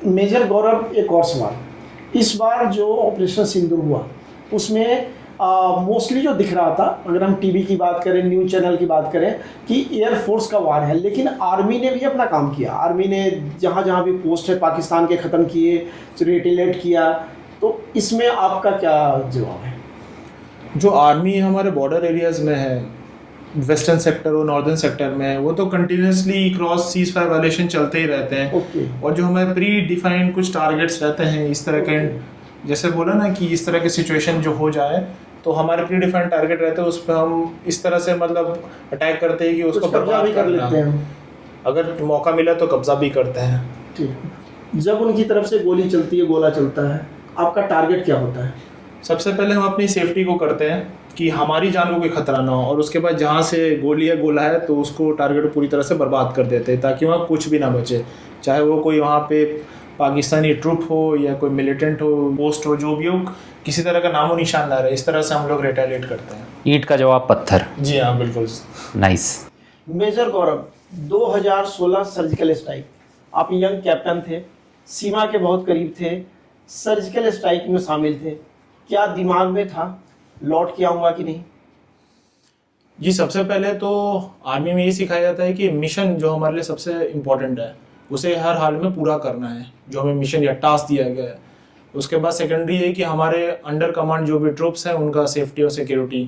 Major गौरव, एक और सवाल। इस बार जो ऑपरेशन सिंदूर हुआ उसमें मोस्टली जो दिख रहा था, अगर हम टीवी की बात करें, न्यूज़ चैनल की बात करें, कि एयरफोर्स का वार है, लेकिन आर्मी ने भी अपना काम किया। आर्मी ने जहाँ जहाँ भी पोस्ट है पाकिस्तान के ख़त्म किए, रिटेलिएट किया। तो इसमें आपका क्या जवाब है? जो आर्मी हमारे बॉर्डर एरियाज़ में है, वेस्टर्न सेक्टर और नॉर्दर्न सेक्टर में है, वो तो continuously cross cease fire violation चलते ही रहते हैं। और जो हमारे प्री डिफाइंड कुछ टारगेट्स रहते हैं इस तरह के, जैसे बोला ना कि इस तरह की सिचुएशन जो हो जाए तो हमारे प्री डिफाइंड टारगेट रहते हैं, उस पर हम इस तरह से मतलब अटैक करते हैं कि उसको कब्जा भी कर लेते हैं। अगर मौका मिला तो कब्जा भी करते हैं। ठीक। जब उनकी तरफ से गोली चलती है, गोला चलता है, आपका टारगेट क्या होता है? सबसे पहले हम अपनी सेफ्टी को करते हैं कि हमारी जान को कोई खतरा ना हो, और उसके बाद जहाँ से गोली या गोला है तो उसको टारगेट पूरी तरह से बर्बाद कर देते हैं ताकि वहाँ कुछ भी ना बचे, चाहे वो कोई वहाँ पे पाकिस्तानी ट्रुप हो या कोई मिलिटेंट हो, पोस्ट हो, जो भी हो, किसी तरह का नामो निशान ना रहे। इस तरह से हम लोग रिटेलिएट करते हैं। ईंट का जवाब पत्थर। जी हाँ, बिल्कुल। नाइस। मेजर गौरव, 2016 सर्जिकल स्ट्राइक, आप यंग कैप्टन थे, सीमा के बहुत करीब थे, सर्जिकल स्ट्राइक में शामिल थे। क्या दिमाग में था, लौट के आऊँगा कि नहीं? जी, सबसे पहले तो आर्मी में ये सिखाया जाता है कि मिशन जो हमारे लिए सबसे इम्पोर्टेंट है उसे हर हाल में पूरा करना है, जो हमें मिशन या टास्क दिया गया है। उसके बाद सेकेंडरी है कि हमारे अंडर कमांड जो भी ट्रूप्स हैं उनका सेफ्टी और सिक्योरिटी।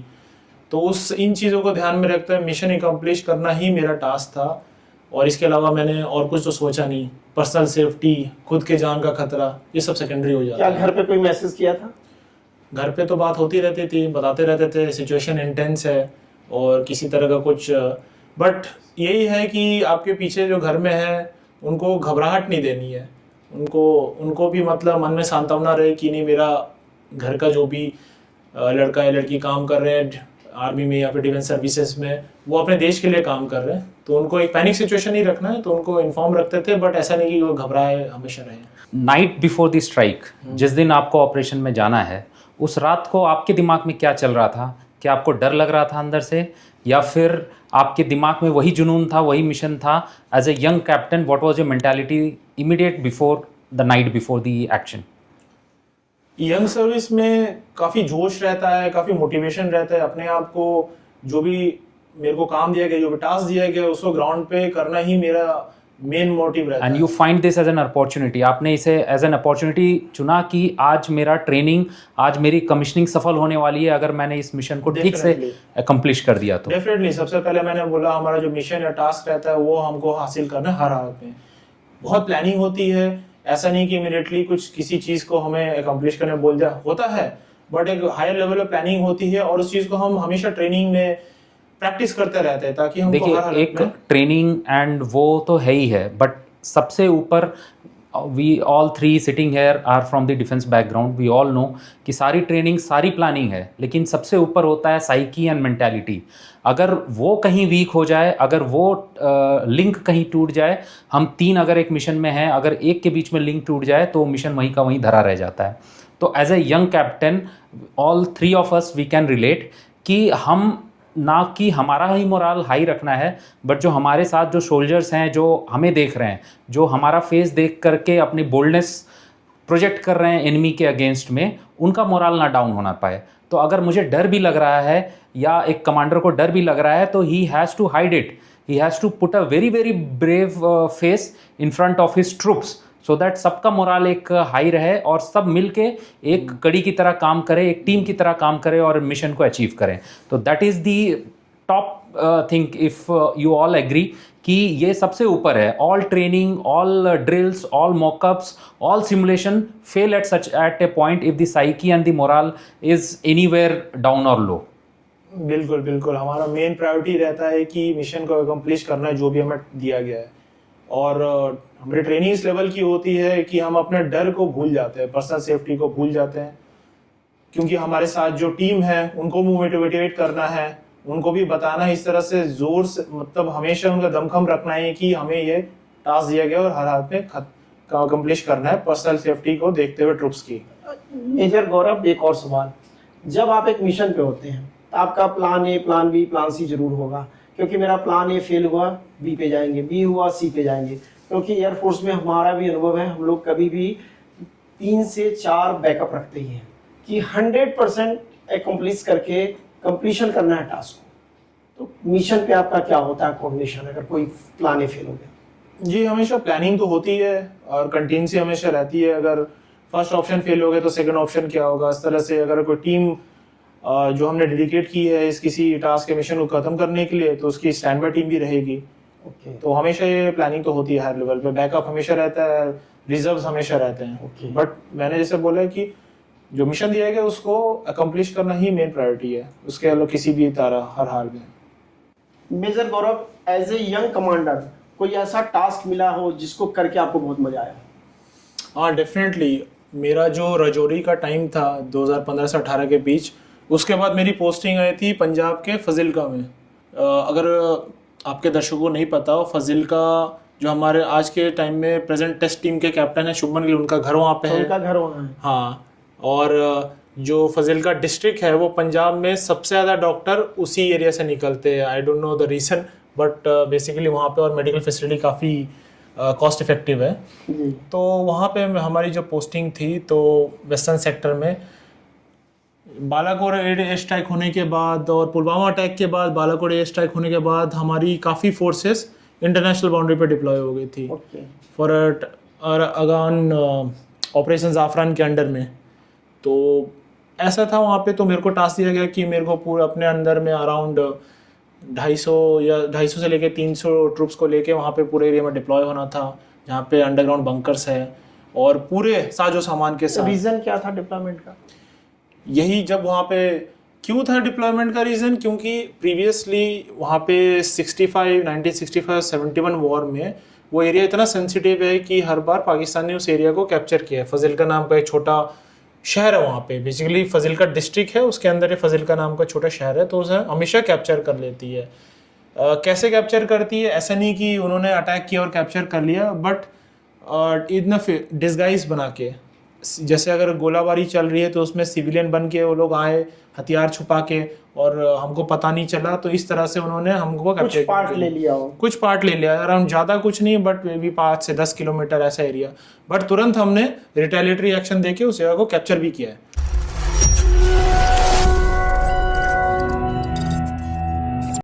तो इन चीज़ों को ध्यान में रखते हुए मिशन एकम्प्लिश करना ही मेरा टास्क था, और इसके अलावा मैंने और कुछ तो सोचा नहीं। पर्सनल सेफ्टी, खुद के जान का खतरा, ये सब सेकेंडरी हो जाता है। क्या घर पे कोई मैसेज किया था? घर पे तो बात होती रहती थी, बताते रहते थे सिचुएशन इंटेंस है और किसी तरह का कुछ, बट यही है कि आपके पीछे जो घर में है उनको घबराहट नहीं देनी है। उनको भी मतलब मन में सांत्वना रहे कि नहीं, मेरा घर का जो भी लड़का या लड़की काम कर रहे हैं आर्मी में या फिर डिफेंस सर्विसेज में, वो अपने देश के लिए काम कर रहे हैं। तो उनको एक पैनिक सिचुएशन नहीं रखना है, तो उनको इन्फॉर्म रखते थे, बट ऐसा नहीं कि वो घबराए हमेशा रहे। नाइट बिफोर द स्ट्राइक, जिस दिन आपको ऑपरेशन में जाना है, उस रात को आपके दिमाग में क्या चल रहा था? क्या आपको डर लग रहा था अंदर से, या फिर आपके दिमाग में वही जुनून था, वही मिशन था? As a young captain, what was your mentality immediate before the night before the action? Young service में काफ़ी जोश रहता है, काफ़ी मोटिवेशन रहता है। अपने आप को जो भी मेरे को काम दिया गया, जो भी टास्क दिया गया, उसको ग्राउंड पे करना ही मेरा मेन मोटिव रहता है। And you find this as an opportunity, आपने इसे एज एन अपॉर्चुनिटी चुना कि आज मेरा ट्रेनिंग, आज मेरी कमीशनिंग सफल होने वाली है अगर मैंने इस मिशन को ठीक से अकम्प्लिश कर दिया तो। डेफिनेटली। सबसे पहले मैंने बोला हमारा जो मिशन या टास्क रहता है वो हमको हासिल करना हर हालत में। बहुत प्लानिंग होती है, ऐसा नहीं कि इमीडिएटली कुछ किसी चीज़ को हमें अकम्प्लिश करने बोल दिया होता है, बट एक हायर लेवल पे प्लानिंग होती है और उस चीज़ को हम हमेशा ट्रेनिंग में प्रैक्टिस करते रहते हैं ताकि हम देखिए, एक ट्रेनिंग एंड वो तो है ही है, बट सबसे ऊपर we all three sitting here are from the defence background, we all know कि सारी ट्रेनिंग, सारी प्लानिंग है, लेकिन सबसे ऊपर होता है साइकी एंड मेंटालिटी। अगर वो कहीं वीक हो जाए, अगर वो लिंक कहीं टूट जाए, हम तीन अगर एक मिशन में हैं, अगर एक के बीच में लिंक टूट जाए तो मिशन वहीं का वहीं धरा रह जाता है। तो as a young captain, all three of us we can relate कि हम ना कि हमारा ही मोराल हाई रखना है, बट जो हमारे साथ जो सोल्जर्स हैं, जो हमें देख रहे हैं, जो हमारा फेस देख करके अपनी बोल्डनेस प्रोजेक्ट कर रहे हैं एनिमी के अगेंस्ट में, उनका मोराल ना डाउन होना पाए। तो अगर मुझे डर भी लग रहा है या एक कमांडर को डर भी लग रहा है, तो he has to hide it, he has to put a very very brave face in front of his troops, so that सबका मोराल एक हाई रहे और सब मिलके एक कड़ी की तरह काम करें, एक टीम की तरह काम करें और मिशन को अचीव करें। तो that is the top thing, if you all agree कि ये सबसे ऊपर है। All training, all drills, all mockups, all simulation fail at a point if the psyche and the moral is anywhere down और low. बिल्कुल बिल्कुल, हमारा main priority रहता है कि मिशन को अकम्प्लिश करना है जो भी हमें दिया गया है। और हमारी ट्रेनिंग इस लेवल की होती है कि हम अपने डर को भूल जाते हैं, पर्सनल सेफ्टी को भूल जाते हैं, क्योंकि हमारे साथ जो टीम है उनको मोटिवेट करना है, उनको भी बताना है इस तरह से जोर से, मतलब हमेशा उनका दमखम रखना है कि हमें ये टास्क दिया गया और हर हाथ में अकम्प्लिश करना है, पर्सनल सेफ्टी को देखते हुए ट्रूप्स की। मेजर गौरव, एक और सवाल। जब आप एक मिशन पे होते हैं तो आपका plan A, plan B, plan C जरूर होगा, क्योंकि मेरा प्लान ए फेल हुआ, बी पे जाएंगे, बी हुआ सी पे जाएंगे। क्योंकि एयरफोर्स में हमारा भी अनुभव है, हम लोग कभी भी 3 से 4 बैकअप रखते ही हैं कि 100% एकम्प्लिश करके कंप्लीशन करना है टास्क को। तो मिशन पे आपका क्या होता है कोऑर्डिनेशन अगर कोई प्लान ही फेल हो गया? जी, हमेशा प्लानिंग तो होती है और कंटिन्यूसी हमेशा रहती है। अगर फर्स्ट ऑप्शन फेल हो गया तो सेकंड ऑप्शन क्या होगा, इस तरह से अगर कोई टीम जो हमने डेडिकेट की है इस किसी टास्क के मिशन को खत्म करने के लिए, तो उसकी स्टैंड बाय टीम भी रहेगी। ओके तो हमेशा ये प्लानिंग तो होती है हर लेवल पे, बैकअप हमेशा रहता है, रिजर्व्स हमेशा रहते हैं। Okay. बट मैंने जैसे बोला है कि जो मिशन दिया गया उसको अकम्प्लिश करना ही मेन प्रायोरिटी है, उसके अलावा किसी भी तरह हर हाल में। Major Gaurav, as a young commander कोई ऐसा टास्क मिला हो जिसको करके आपको बहुत मजा आया? हाँ, डेफिनेटली। मेरा जो रजौरी का टाइम था 2015 से 18 के बीच, उसके बाद मेरी पोस्टिंग आई थी पंजाब के फजिल्का में। अगर आपके दर्शकों को नहीं पता हो, फजिल्का जो हमारे आज के टाइम में प्रेजेंट टेस्ट टीम के कैप्टन है शुभमन गिल, उनका घर वहाँ पे है। उनका घर वहाँ है। हाँ, और जो फजिल्का डिस्ट्रिक्ट है वो पंजाब में सबसे ज़्यादा डॉक्टर उसी एरिया से निकलते हैं। I don't know the reason, but basically वहाँ पे और मेडिकल फैसिलिटी काफ़ी कॉस्ट इफेक्टिव है। जी। तो वहाँ पे हमारी जो पोस्टिंग थी, तो वेस्टर्न सेक्टर में बालाकोट एयर स्ट्राइक होने के बाद और पुलवामा अटैक के बाद, बालाकोट एयर स्ट्राइक होने के बाद हमारी काफ़ी फोर्सेस इंटरनेशनल बाउंड्री पे डिप्लॉय हो गई थी ओके फॉर अगान ऑपरेशन ज़ाफ़रान के अंडर में। तो ऐसा था वहाँ पे, तो मेरे को टास्क दिया गया कि मेरे को पूरे अपने अंदर में अराउंड 250 या 250 से लेके 300 ट्रूप्स को लेके वहाँ पे पूरे एरिया में डिप्लॉय होना था, जहाँ पे अंडरग्राउंड बंकर्स है और पूरे साजो सामान के साथ। रीजन क्या था डिप्लॉयमेंट का? यही, जब वहाँ पे क्यों था डिप्लॉयमेंट का रीज़न, क्योंकि प्रीवियसली वहाँ पे 1965-71 वॉर में वो एरिया इतना सेंसिटिव है कि हर बार पाकिस्तान ने उस एरिया को कैप्चर किया है। फजिल्का नाम का एक छोटा शहर है वहाँ पे, बेसिकली फजिल्का डिस्ट्रिक्ट है, उसके अंदर ये फजिल्का नाम का छोटा शहर है, तो उसे हमेशा कैप्चर कर लेती है। कैसे कैप्चर करती है, ऐसा नहीं कि उन्होंने अटैक किया और कैप्चर कर लिया, बट इतना डिस्गाइज बना के, जैसे अगर गोलाबारी चल रही है तो उसमें सिविलियन बन के वो लोग आए हथियार छुपा के और हमको पता नहीं चला, तो इस तरह से उन्होंने हमको कुछ पार्ट ले लिया हो। कुछ पार्ट ले लिया, अराउंड ज़्यादा कुछ नहीं, बट मे बी 5 से 10 किलोमीटर ऐसा एरिया। बट तुरंत हमने रिटेलिएटरी एक्शन देके उस जगह को कैप्चर भी किया है।